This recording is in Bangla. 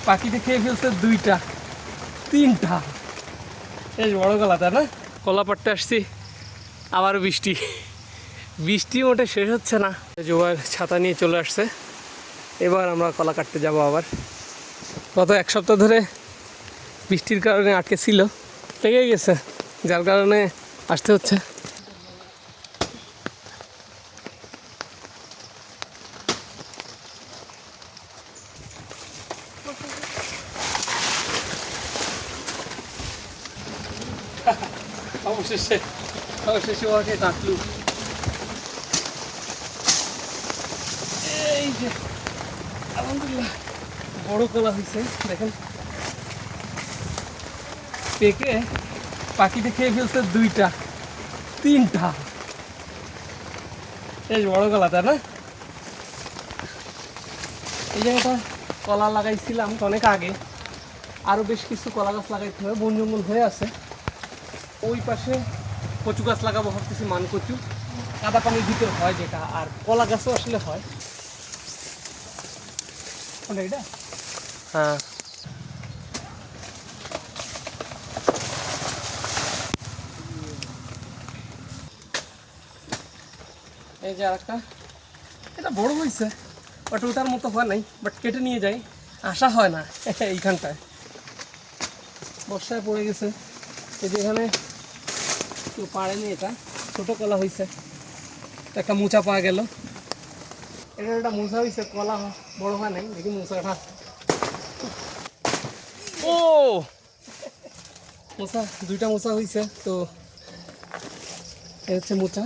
পাখিতে খেয়ে ফেলছে 2টা 3টা। বেশ বড় কলা, তাই না? কলা পাড়তে আসছি, আবার বৃষ্টি বৃষ্টি মোটে শেষ হচ্ছে না। জোয়ার ছাতা নিয়ে চলে আসছে, এবার আমরা কলা কাটতে যাব আবার। গত 1 সপ্তাহ ধরে বৃষ্টির কারণে আটকে ছিল, লেগে গেছে, যার কারণে আসতে হচ্ছে। অবশেষে ওকে কাটলু। এই যে আলহামদুলিল্লাহ বড় কলা হয়েছে, দেখেন পেকে পাখিতে খেয়ে ফেলছে 2টা 3টা। বেশ বড় কলা, তাই না? এই জায়গাটা কলা লাগাইছিলাম অনেক আগে, আরও বেশ কিছু কলা গাছ লাগাইতে হবে, বন জঙ্গল হয়ে আছে। ওই পাশে কচু গাছ লাগাবো ভাবতেছি, মান কচু, কাদা পানির ভিতর হয় যেটা, আর কলা গাছও আসলে হয়। এটা হ্যাঁ, এই যে আরেকটা, এটা বড় হয়েছে বাট ওটার মতো হয় নাই, বাট কেটে নিয়ে যাই, আসা হয় না এইখানটায়, বর্ষায় পড়ে গেছে। এই যে এখানে কেউ পারেনি, এটা ছোটো কলা হয়েছে, একটা মোচা পাওয়া গেল। এটা একটা মোচা হয়েছে, কলা বড় হয় নাই, দেখি মোচাটা। ও মোচা, 2টা মোচা হয়েছে, তো এই হচ্ছে মোচা।